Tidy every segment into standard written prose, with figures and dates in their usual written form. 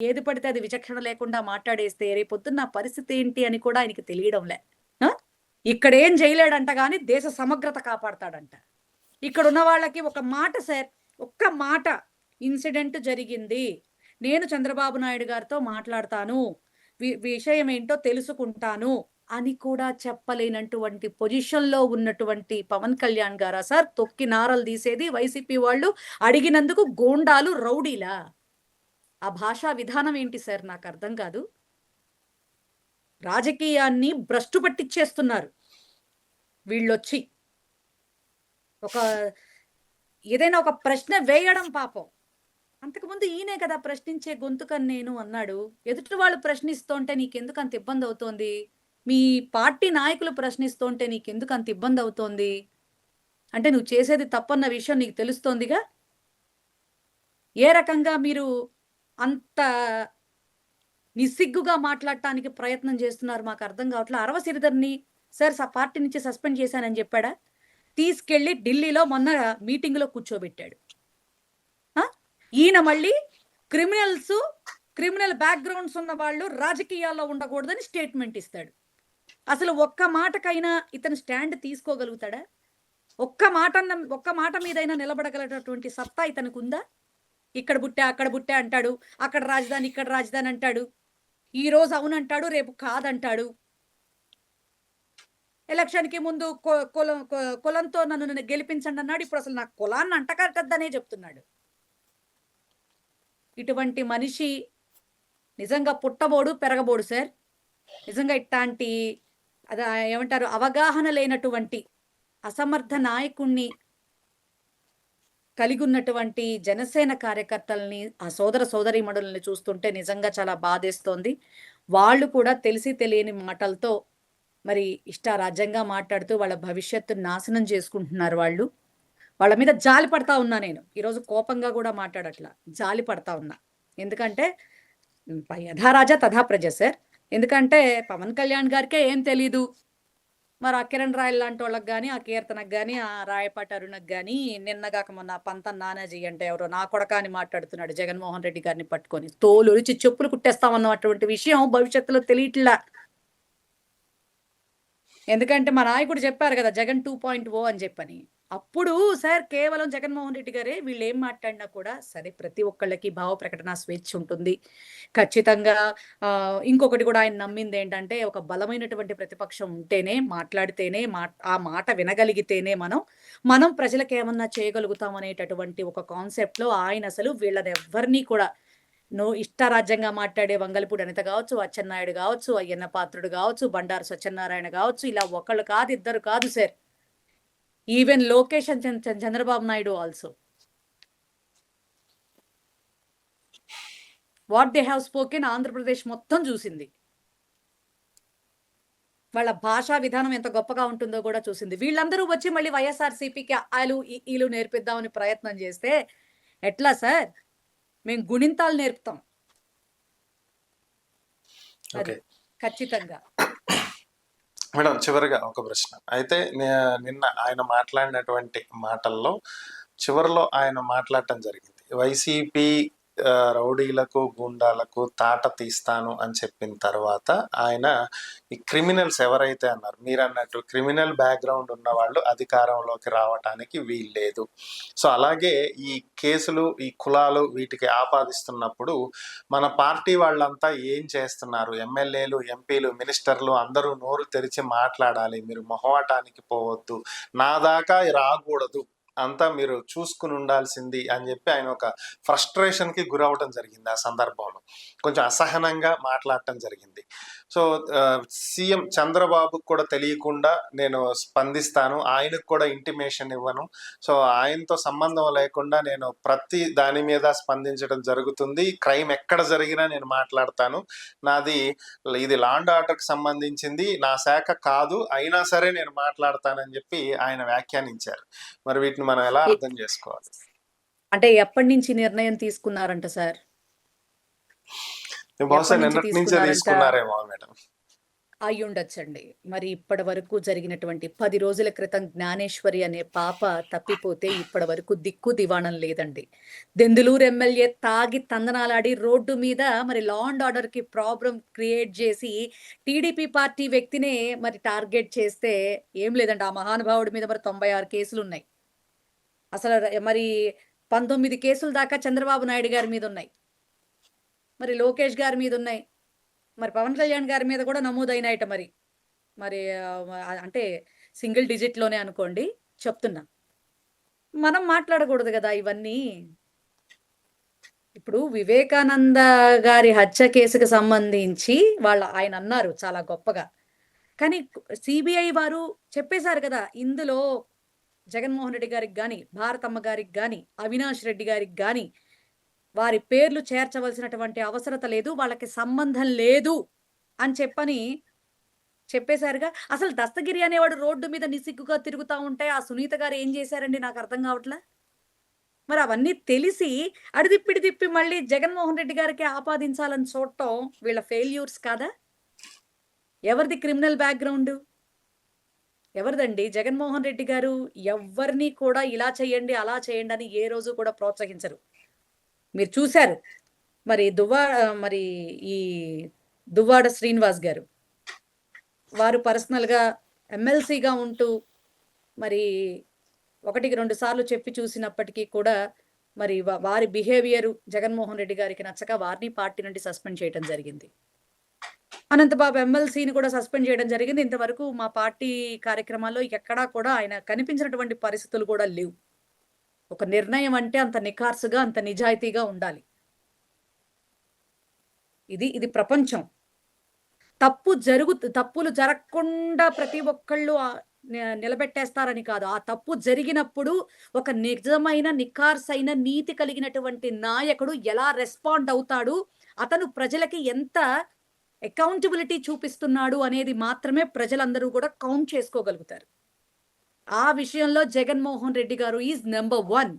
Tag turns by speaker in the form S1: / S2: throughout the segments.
S1: ఏది పడితే అది విచక్షణ లేకుండా మాట్లాడేస్తే రేపొద్దున్న నా పరిస్థితి ఏంటి అని కూడా ఆయనకి తెలియడంలే. ఇక్కడేం చేయలేడంట గాని దేశ సమగ్రత కాపాడతాడంట. ఇక్కడున్న వాళ్ళకి ఒక మాట సార్, ఒక్క మాట ఇన్సిడెంట్ జరిగింది. నేను చంద్రబాబు నాయుడు గారితో మాట్లాడతాను. విషయం ఏంటో తెలుసుకుంటాను అని కూడా చెప్పలేనటువంటి పొజిషన్‌లో ఉన్నటువంటి పవన్ కళ్యాణ్ గారా సార్ తొక్కి నారలు తీసేది? వైసీపీ వాళ్ళు అడిగినందుకు గూండాలు, రౌడీలా? ఆ భాషా విధానం ఏంటి సార్ నాకర్థం కాదు. రాజకీయాన్ని భ్రష్టు పట్టిచ్చేస్తున్నారు వీళ్ళొచ్చి. ఒక ఏదైనా ఒక ప్రశ్న వేయడం పాపం. అంతకుముందు ఈయనే కదా ప్రశ్నించే గొంతుకని నేను అన్నాడు. ఎదుటి వాళ్ళు ప్రశ్నిస్తుంటే నీకెందుకు అంత ఇబ్బంది అవుతోంది? మీ పార్టీ నాయకులు ప్రశ్నిస్తుంటే నీకెందుకు అంత ఇబ్బంది అవుతోంది? అంటే నువ్వు చేసేది తప్పన్న విషయం నీకు తెలుస్తోందిగా. ఏ రకంగా మీరు అంత నిస్సిగ్గుగా మాట్లాడటానికి ప్రయత్నం చేస్తున్నారు మాకు అర్థం కావట్లేదు. అరవ సిరిధర్ని సార్ పార్టీ నుంచి సస్పెండ్ చేశానని చెప్పాడా? తీసుకెళ్లి ఢిల్లీలో మొన్న మీటింగ్లో కూర్చోబెట్టాడు. ఈయన మళ్ళీ క్రిమినల్ బ్యాక్గ్రౌండ్స్ ఉన్న వాళ్ళు రాజకీయాల్లో ఉండకూడదని స్టేట్మెంట్ ఇస్తాడు. అసలు ఒక్క మాటకైనా ఇతను స్టాండ్ తీసుకోగలుగుతాడా? ఒక్క మాట మీదైనా నిలబడగలటువంటి సత్తా ఇతనికి ఉందా? ఇక్కడ బుట్టా అక్కడ బుట్టా అంటాడు, అక్కడ రాజధాని ఇక్కడ రాజధాని అంటాడు, ఈ రోజు అవునంటాడు, రేపు కాదంటాడు. ఎలక్షన్కి ముందు కులంతో నన్ను గెలిపించండి అన్నాడు, ఇప్పుడు అసలు నాకు కులాన్ని అంటకట్టద్దనే చెప్తున్నాడు. ఇటువంటి మనిషి నిజంగా పుట్టబోడు పెరగబోడు సార్. నిజంగా ఇట్లాంటి ఏమంటారు అవగాహన లేనటువంటి అసమర్థ నాయకుణ్ణి కలిగి ఉన్నటువంటి జనసేన కార్యకర్తల్ని, ఆ సోదర సోదరీమణుల్ని చూస్తుంటే నిజంగా చాలా బాధేస్తోంది. వాళ్ళు కూడా తెలిసి తెలియని మాటలతో మరి ఇష్టారాజ్యంగా మాట్లాడుతూ వాళ్ళ భవిష్యత్తును నాశనం చేసుకుంటున్నారు వాళ్ళు. వాళ్ళ మీద జాలి పడతా ఉన్నా నేను. ఈరోజు కోపంగా కూడా మాట్లాడట్లా, జాలి పడతా ఉన్నా. ఎందుకంటే యథా రాజా తథా ప్రజ సార్. ఎందుకంటే పవన్ కళ్యాణ్ గారికే ఏం తెలీదు. మరి ఆ కిరణ్ రాయల్ లాంటి వాళ్ళకి కానీ, ఆ కీర్తనకు కానీ, ఆ రాయపాటి అరుణకు కానీ, నిన్నగాక మొన్న పంతం నానాజీ అంటే ఎవరో నా కొడక అని మాట్లాడుతున్నాడు జగన్మోహన్ రెడ్డి గారిని పట్టుకొని. తోలు రుచి చెప్పులు కుట్టేస్తామన్నటువంటి విషయం భవిష్యత్తులో తెలియట్లా. ఎందుకంటే మా నాయకుడు చెప్పారు కదా జగన్ 2.0 అని చెప్పని. అప్పుడు సార్ కేవలం జగన్మోహన్ రెడ్డి గారే వీళ్ళు ఏం మాట్లాడినా కూడా సరే ప్రతి ఒక్కళ్ళకి భావ ప్రకటన స్వేచ్ఛ ఉంటుంది. ఖచ్చితంగా ఇంకొకటి కూడా ఆయన నమ్మింది ఏంటంటే ఒక బలమైనటువంటి ప్రతిపక్షం ఉంటేనే, మాట్లాడితేనే, ఆ మాట వినగలిగితేనే మనం ప్రజలకు ఏమన్నా చేయగలుగుతాం అనేటటువంటి ఒక కాన్సెప్ట్లో ఆయన అసలు వీళ్ళని ఎవ్వరినీ కూడా ఇష్టారాజ్యంగా మాట్లాడే వంగలపూడి అనిత కావచ్చు, అచ్చెన్నాయుడు కావచ్చు, అయ్యన్న పాత్రుడు కావచ్చు, బండారు సత్యనారాయణ కావచ్చు, ఇలా ఒకళ్ళు కాదు ఇద్దరు కాదు sir. Even Lokesh and Chandrababu Naidu also what they have spoken Andhra Pradesh మొత్తం చూసింది. వాళ్ళ భాషా విధానం ఎంత గొప్పగా ఉంటుందో కూడా చూసింది. వీళ్ళందరూ వచ్చి మళ్ళీ వైఎస్ఆర్సీపీకి ఈలు నేర్పిద్దామని ప్రయత్నం చేస్తే ఎట్లా సార్? మేము గుణింతాలు నేర్పుతాం. అది ఖచ్చితంగా.
S2: మేడం చివరిగా ఒక ప్రశ్న. అయితే నిన్న ఆయన మాట్లాడినటువంటి మాటల్లో చివరిలో ఆయన మాట్లాడటం జరిగింది, వైసీపీ రౌడీలకు గుండాలకు తాట తీస్తాను అని చెప్పిన తర్వాత ఆయన ఈ క్రిమినల్స్ ఎవరైతే అన్నారు, మీరు అన్నట్టు క్రిమినల్ బ్యాక్గ్రౌండ్ ఉన్న వాళ్ళు అధికారంలోకి రావటానికి వీల్లేదు. సో అలాగే ఈ కేసులు, ఈ కులాలు వీటికి ఆపాదిస్తున్నప్పుడు మన పార్టీ వాళ్ళంతా ఏం చేస్తున్నారు? ఎమ్మెల్యేలు, ఎంపీలు, మినిస్టర్లు అందరూ నోరు తెరిచి మాట్లాడాలి. మీరు మొహమాటానికి పోవద్దు, నా దాకా రాకూడదు, అంతా మీరు చూసుకుని ఉండాల్సింది అని చెప్పి ఆయన ఒక ఫ్రస్ట్రేషన్కి గురవడం జరిగింది. ఆ సందర్భంలో కొంచెం అసహనంగా మాట్లాడటం జరిగింది. సో సీఎం చంద్రబాబుకు కూడా తెలియకుండా నేను స్పందిస్తాను, ఆయనకు కూడా ఇంటిమేషన్ ఇవ్వను, సో ఆయనతో సంబంధం లేకుండా నేను ప్రతి దాని మీద స్పందించడం జరుగుతుంది, క్రైమ్ ఎక్కడ జరిగినా నేను మాట్లాడతాను, ఇది లా అండ్ ఆర్డర్కి సంబంధించింది, నా శాఖ కాదు, అయినా సరే నేను మాట్లాడతానని చెప్పి ఆయన వ్యాఖ్యానించారు. మరి వీటిని మనం ఎలా అర్థం చేసుకోవాలి?
S1: అంటే ఎప్పటి నుంచి నిర్ణయం తీసుకున్నారంట సార్?
S2: బహుశా నిన్నటి నుంచే తీసుకున్నారేమో మేడం.
S1: అయ్యుండొచ్చండి. మరి ఇప్పటి వరకు జరిగినటువంటి 10 రోజుల క్రితం జ్ఞానేశ్వరి అనే పాప తప్పిపోతే ఇప్పటి వరకు దిక్కు దివాణం లేదండి. దెందులూరు ఎమ్మెల్యే తాగి తందనాలాడి రోడ్డు మీద మరి లా అండ్ ఆర్డర్‌కి ప్రాబ్లమ్ క్రియేట్ చేసి టీడీపీ పార్టీ వ్యక్తినే మరి టార్గెట్ చేస్తే ఏం లేదండి. ఆ మహానుభావుడి మీద మరి 96 కేసులున్నాయి. అసలు మరి 19 కేసుల దాకా చంద్రబాబు నాయుడు గారి మీదున్నాయి. మరి లోకేష్ గారి మీదున్నాయి. మరి పవన్ కళ్యాణ్ గారి మీద కూడా నమోదయినాయట మరి. మరి అంటే సింగిల్ డిజిట్‌లోనే అనుకోండి చెప్తున్నా. మనం మాట్లాడకూడదు గదా ఇవన్నీ. ఇప్పుడు వివేకానంద గారి హత్య కేసుకు సంబంధించి ఆయన అన్నారు చాలా గొప్పగా. కానీ సీబీఐ వారు చెప్పేసారు కదా! ఇందులో జగన్మోహన్ రెడ్డి గారికి గాని, భారతమ్మ గారికి గాని, అవినాష్ రెడ్డి గారికి గాని వారి పేర్లు చేర్చవలసినటువంటి అవసరత లేదు. వాళ్ళకి సంబంధం లేదు అని చెప్పేసారుగా. అసలు దస్తగిరి అనేవాడు రోడ్డు మీద నిస్సిగ్గుగా తిరుగుతా ఉంటే, ఆ సునీత గారు ఏం చేశారండి నాకర్థం కావట్లా. మరి అవన్నీ తెలిసి అడిదిప్పిడి తిప్పి మళ్ళీ జగన్మోహన్ రెడ్డి గారికి ఆపాదించాలని చూడటం వీళ్ళ ఫెయిల్యూర్స్ కాదా? ఎవరిది క్రిమినల్ బ్యాక్‌గ్రౌండు? ఎవరిదండి? జగన్మోహన్ రెడ్డి గారు ఎవ్వరిని కూడా ఇలా చేయండి, అలా చేయండి అని ఏ రోజు కూడా ప్రోత్సహించరు. మీరు చూసారు. మరి ఈ దువ్వాడ శ్రీనివాస్ గారు. వారు పర్సనల్‌గా ఎమ్మెల్సీగా ఉంటూ మరి 1కి 2 సార్లు చెప్పి చూసినప్పటికీ కూడా మరి వారి బిహేవియరు జగన్మోహన్ రెడ్డి గారికి నచ్చక వారిని పార్టీ నుండి సస్పెండ్ చేయడం జరిగింది. అనంతబాబు ఎమ్మెల్సీని కూడా సస్పెండ్ చేయడం జరిగింది. ఇంతవరకు మా పార్టీ కార్యక్రమాల్లో ఎక్కడా కూడా ఆయన కనిపించినటువంటి పరిస్థితులు కూడా లేవు. ఒక నిర్ణయం అంటే అంత నిఖార్సుగా, అంత నిజాయితీగా ఉండాలి. ఇది ప్రపంచం. తప్పులు జరగకుండా ప్రతి ఒక్కళ్ళు నిలబెట్టేస్తారని కాదు. ఆ తప్పు జరిగినప్పుడు ఒక నిజమైన, నిఖార్సైన, నీతి కలిగినటువంటి నాయకుడు ఎలా రెస్పాండ్ అవుతాడు, అతను ప్రజలకి ఎంత అకౌంటబిలిటీ చూపిస్తున్నాడు అనేది మాత్రమే ప్రజలందరూ కూడా కౌంట్ చేసుకోగలుగుతారు. ఆ విషయంలో జగన్మోహన్ రెడ్డి గారు ఈజ్ నంబర్ 1.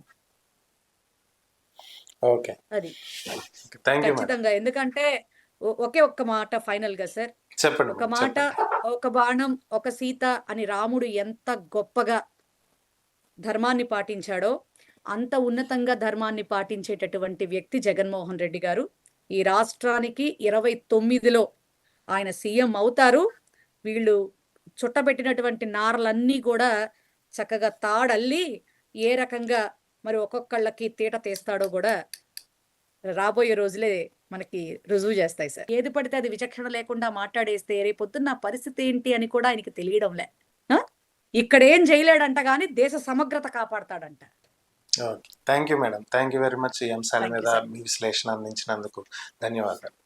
S2: ఓకే.
S1: అది.
S2: Thank you madam.
S1: ఖచ్చితంగా. ఎందుకంటే ఒకే ఒక్క మాట ఫైనల్‌గా సార్.
S2: చెప్పండి
S1: ఒక
S2: మేడం.
S1: మాట,
S2: చెప్పండి.
S1: ఒక బాణం, ఒక సీత అని రాముడు ఎంత గొప్పగా ధర్మాన్ని పాటించాడో, అంత ఉన్నతంగా ధర్మాన్ని పాటించేటటువంటి వ్యక్తి జగన్మోహన్ రెడ్డి గారు. ఈ రాష్ట్రానికి 29లో ఆయన సీఎం అవుతారు. వీళ్ళు చుట్టబెట్టినటువంటి నారలన్నీ కూడా చక్కగా తాడల్లి ఏ రకంగా మరి ఒక్కొక్కళ్ళకి తీట తీస్తాడో గూడా రాబోయే రోజులే మనకి రుజువు చేస్తాయి సార్. ఏది పడితే అది విచక్షణ లేకుండా మాట్లాడేస్తే రేపొద్దున్న నా పరిస్థితి ఏంటి అని కూడా ఆయనకి తెలియడంలే. ఆ! ఇక్కడేం చేయలేడంట గాని దేశ సమగ్రత కాపాడతాడంట.
S2: Okay. Thank you madam. Thank you very much. ఈ అంశాల
S1: థాంక్ యూ
S2: మీద
S1: సార్.
S2: మీ విశ్లేషణ అందించినందుకు ధన్యవాదాలు.